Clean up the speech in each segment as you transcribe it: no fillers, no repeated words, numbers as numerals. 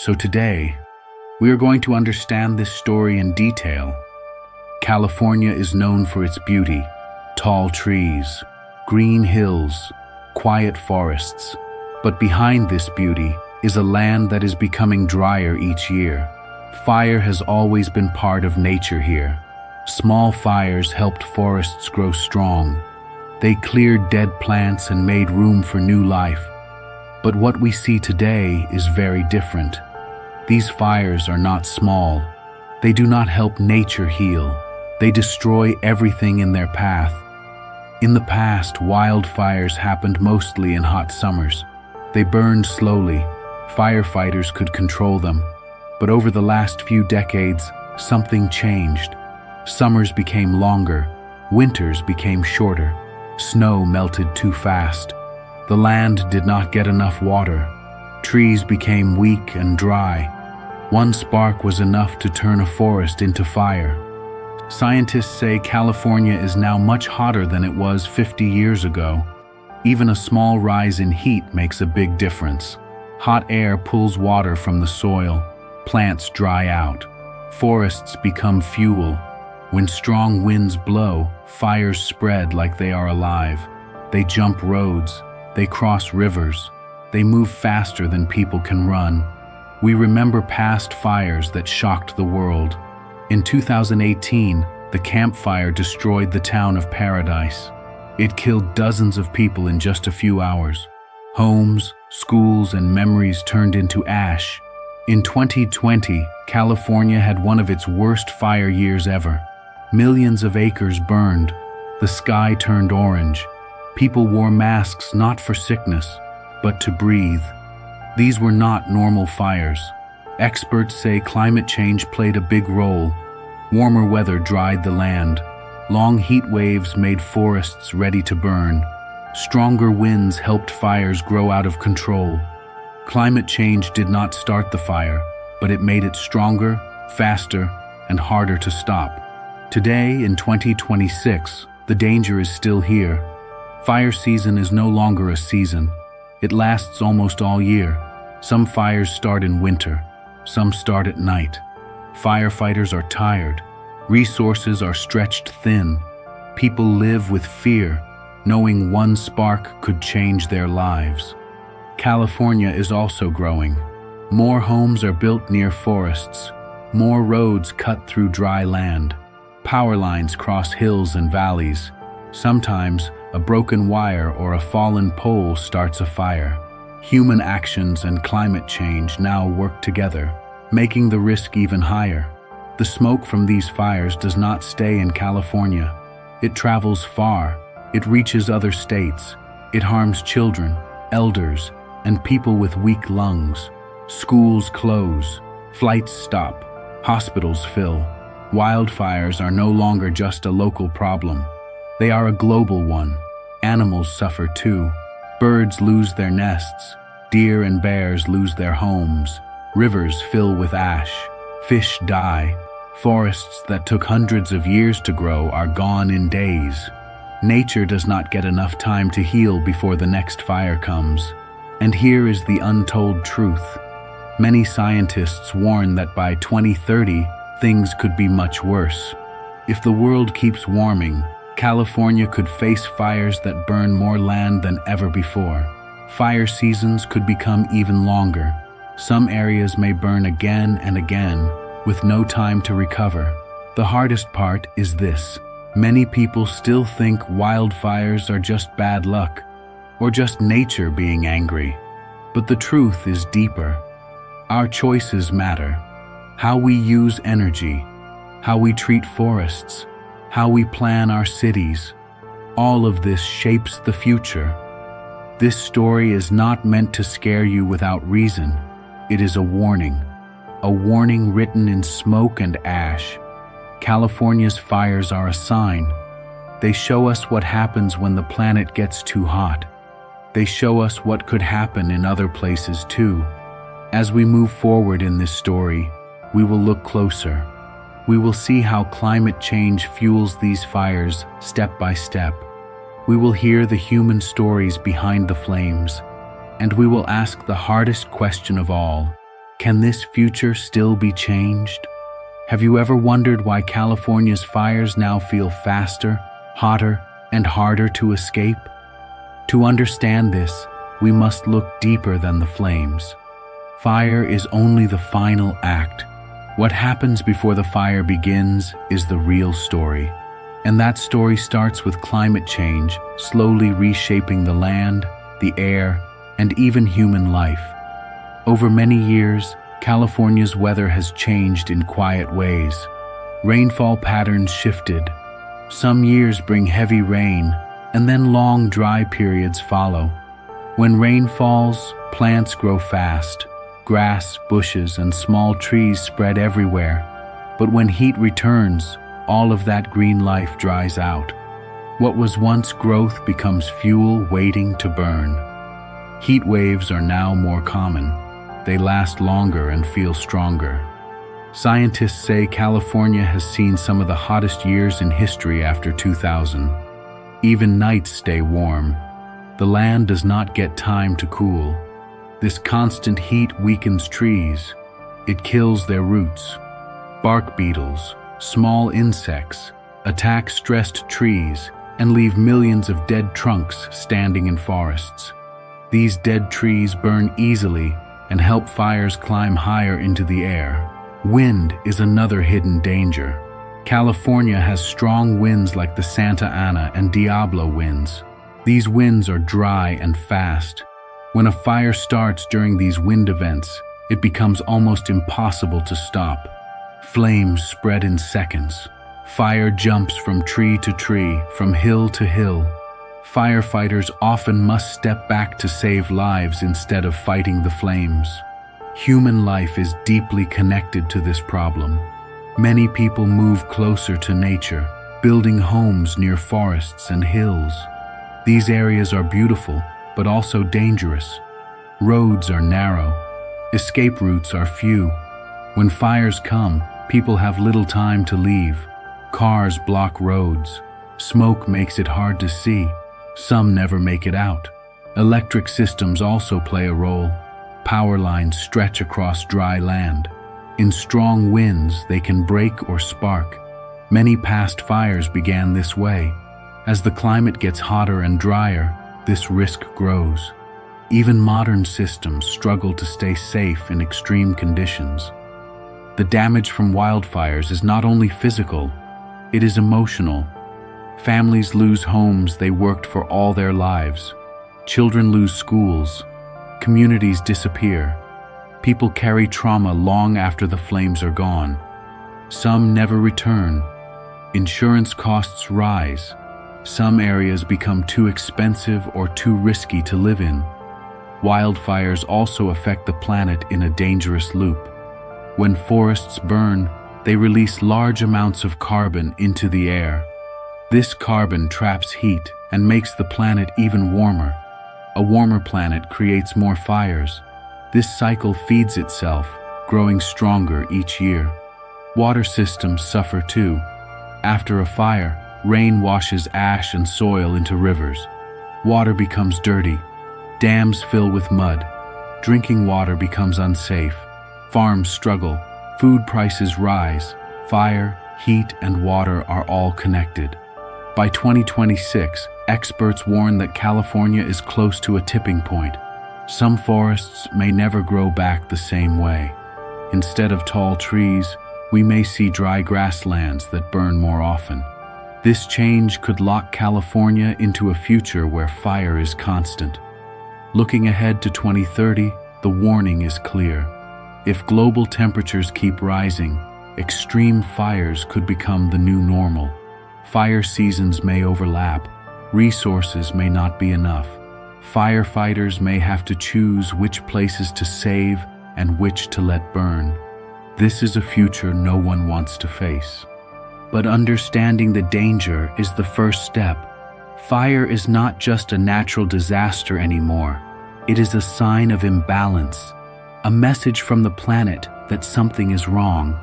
So today, we are going to understand this story in detail. California is known for its beauty: tall trees, green hills, quiet forests. But behind this beauty is a land that is becoming drier each year. Fire has always been part of nature here. Small fires helped forests grow strong. They cleared dead plants and made room for new life. But what we see today is very different. These fires are not small. They do not help nature heal. They destroy everything in their path. In the past, wildfires happened mostly in hot summers. They burned slowly. Firefighters could control them. But over the last few decades, something changed. Summers became longer. Winters became shorter. Snow melted too fast. The land did not get enough water. Trees became weak and dry. One spark was enough to turn a forest into fire. Scientists say California is now much hotter than it was 50 years ago. Even a small rise in heat makes a big difference. Hot air pulls water from the soil. Plants dry out. Forests become fuel. When strong winds blow, fires spread like they are alive. They jump roads. They cross rivers. They move faster than people can run. We remember past fires that shocked the world. In 2018, the Camp Fire destroyed the town of Paradise. It killed dozens of people in just a few hours. Homes, schools, and memories turned into ash. In 2020, California had one of its worst fire years ever. Millions of acres burned. The sky turned orange. People wore masks not for sickness, but to breathe. These were not normal fires. Experts say climate change played a big role. Warmer weather dried the land. Long heat waves made forests ready to burn. Stronger winds helped fires grow out of control. Climate change did not start the fire, but it made it stronger, faster, and harder to stop. Today, in 2026, the danger is still here. Fire season is no longer a season. It lasts almost all year. Some fires start in winter. Some start at night. Firefighters are tired. Resources are stretched thin. People live with fear, knowing one spark could change their lives. California is also growing. More homes are built near forests. More roads cut through dry land. Power lines cross hills and valleys. Sometimes, a broken wire or a fallen pole starts a fire. Human actions and climate change now work together, making the risk even higher. The smoke from these fires does not stay in California. It travels far. It reaches other states. It harms children, elders, and people with weak lungs. Schools close. Flights stop. Hospitals fill. Wildfires are no longer just a local problem. They are a global one. Animals suffer too. Birds lose their nests. Deer and bears lose their homes. Rivers fill with ash. Fish die. Forests that took hundreds of years to grow are gone in days. Nature does not get enough time to heal before the next fire comes. And here is the untold truth. Many scientists warn that by 2030, things could be much worse. If the world keeps warming, California could face fires that burn more land than ever before. Fire seasons could become even longer. Some areas may burn again and again, with no time to recover. The hardest part is this. Many people still think wildfires are just bad luck, or just nature being angry. But the truth is deeper. Our choices matter. How we use energy, how we treat forests, how we plan our cities. All of this shapes the future. This story is not meant to scare you without reason. It is a warning written in smoke and ash. California's fires are a sign. They show us what happens when the planet gets too hot. They show us what could happen in other places too. As we move forward in this story, we will look closer. We will see how climate change fuels these fires step by step. We will hear the human stories behind the flames, and we will ask the hardest question of all. Can this future still be changed? Have you ever wondered why California's fires now feel faster, hotter, and harder to escape? To understand this, we must look deeper than the flames. Fire is only the final act. What happens before the fire begins is the real story. And that story starts with climate change, slowly reshaping the land, the air, and even human life. Over many years, California's weather has changed in quiet ways. Rainfall patterns shifted. Some years bring heavy rain, and then long dry periods follow. When rain falls, plants grow fast. Grass, bushes, and small trees spread everywhere. But when heat returns, all of that green life dries out. What was once growth becomes fuel waiting to burn. Heat waves are now more common. They last longer and feel stronger. Scientists say California has seen some of the hottest years in history after 2000. Even nights stay warm. The land does not get time to cool. This constant heat weakens trees. It kills their roots. Bark beetles, small insects, attack stressed trees and leave millions of dead trunks standing in forests. These dead trees burn easily and help fires climb higher into the air. Wind is another hidden danger. California has strong winds like the Santa Ana and Diablo winds. These winds are dry and fast. When a fire starts during these wind events, it becomes almost impossible to stop. Flames spread in seconds. Fire jumps from tree to tree, from hill to hill. Firefighters often must step back to save lives instead of fighting the flames. Human life is deeply connected to this problem. Many people move closer to nature, building homes near forests and hills. These areas are beautiful, but also dangerous. Roads are narrow. Escape routes are few. When fires come, people have little time to leave. Cars block roads. Smoke makes it hard to see. Some never make it out. Electric systems also play a role. Power lines stretch across dry land. In strong winds, they can break or spark. Many past fires began this way. As the climate gets hotter and drier, this risk grows. Even modern systems struggle to stay safe in extreme conditions. The damage from wildfires is not only physical, it is emotional. Families lose homes they worked for all their lives. Children lose schools. Communities disappear. People carry trauma long after the flames are gone. Some never return. Insurance costs rise. Some areas become too expensive or too risky to live in. Wildfires also affect the planet in a dangerous loop. When forests burn, they release large amounts of carbon into the air. This carbon traps heat and makes the planet even warmer. A warmer planet creates more fires. This cycle feeds itself, growing stronger each year. Water systems suffer too. After a fire, rain washes ash and soil into rivers. Water becomes dirty. Dams fill with mud. Drinking water becomes unsafe. Farms struggle. Food prices rise. Fire, heat, and water are all connected. By 2026, experts warn that California is close to a tipping point. Some forests may never grow back the same way. Instead of tall trees, we may see dry grasslands that burn more often. This change could lock California into a future where fire is constant. Looking ahead to 2030, the warning is clear. If global temperatures keep rising, extreme fires could become the new normal. Fire seasons may overlap. Resources may not be enough. Firefighters may have to choose which places to save and which to let burn. This is a future no one wants to face. But understanding the danger is the first step. Fire is not just a natural disaster anymore. It is a sign of imbalance, a message from the planet that something is wrong.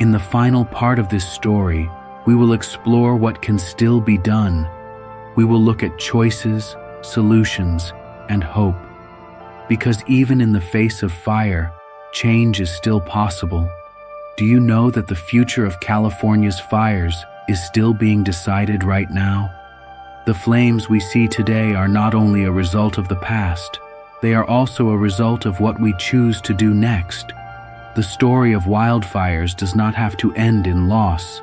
In the final part of this story, we will explore what can still be done. We will look at choices, solutions, and hope. Because even in the face of fire, change is still possible. Do you know that the future of California's fires is still being decided right now? The flames we see today are not only a result of the past, they are also a result of what we choose to do next. The story of wildfires does not have to end in loss,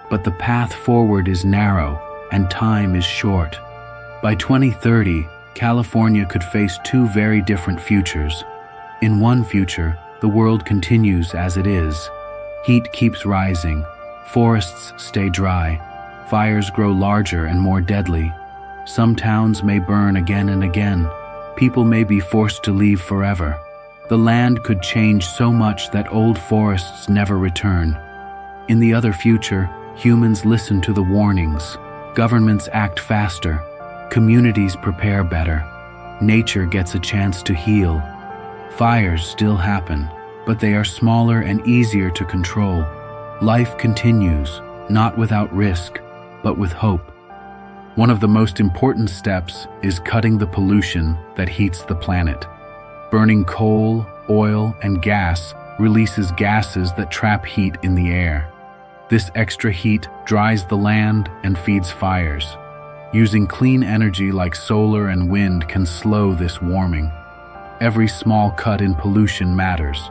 but the path forward is narrow and time is short. By 2030, California could face two very different futures. In one future, the world continues as it is. Heat keeps rising, forests stay dry, fires grow larger and more deadly. Some towns may burn again and again. People may be forced to leave forever. The land could change so much that old forests never return. In the other future, humans listen to the warnings. Governments act faster. Communities prepare better. Nature gets a chance to heal. Fires still happen, but they are smaller and easier to control. Life continues, not without risk, but with hope. One of the most important steps is cutting the pollution that heats the planet. Burning coal, oil, and gas releases gases that trap heat in the air. This extra heat dries the land and feeds fires. Using clean energy like solar and wind can slow this warming. Every small cut in pollution matters.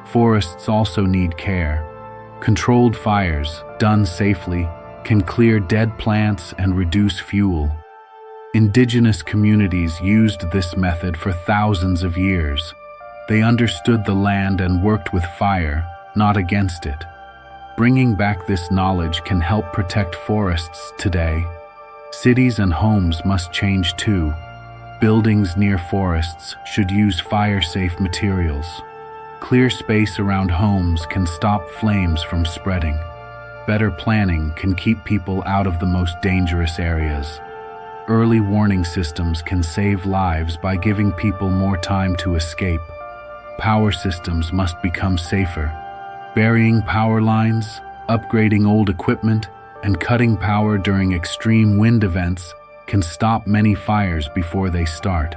Forests also need care. Controlled fires, done safely, can clear dead plants and reduce fuel. Indigenous communities used this method for thousands of years. They understood the land and worked with fire, not against it. Bringing back this knowledge can help protect forests today. Cities and homes must change too. Buildings near forests should use fire-safe materials. Clear space around homes can stop flames from spreading. Better planning can keep people out of the most dangerous areas. Early warning systems can save lives by giving people more time to escape. Power systems must become safer. Burying power lines, upgrading old equipment, and cutting power during extreme wind events can stop many fires before they start.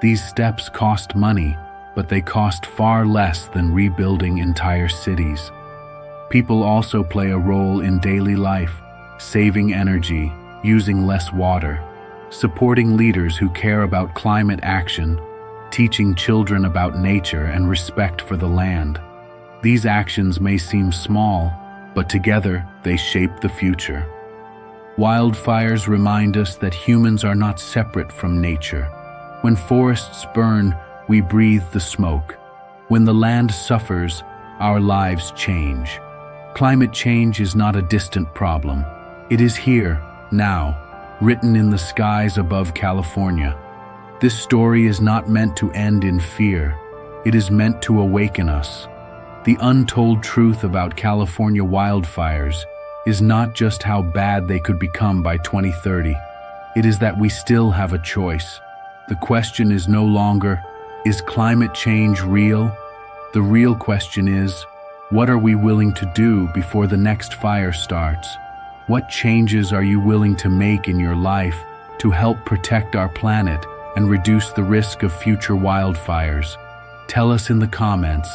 These steps cost money, but they cost far less than rebuilding entire cities. People also play a role in daily life, saving energy, using less water, supporting leaders who care about climate action, teaching children about nature and respect for the land. These actions may seem small, but together they shape the future. Wildfires remind us that humans are not separate from nature. When forests burn, we breathe the smoke. When the land suffers, our lives change. Climate change is not a distant problem. It is here, now, written in the skies above California. This story is not meant to end in fear. It is meant to awaken us. The untold truth about California wildfires is not just how bad they could become by 2030. It is that we still have a choice. The question is no longer, is climate change real? The real question is, what are we willing to do before the next fire starts? What changes are you willing to make in your life to help protect our planet and reduce the risk of future wildfires? Tell us in the comments.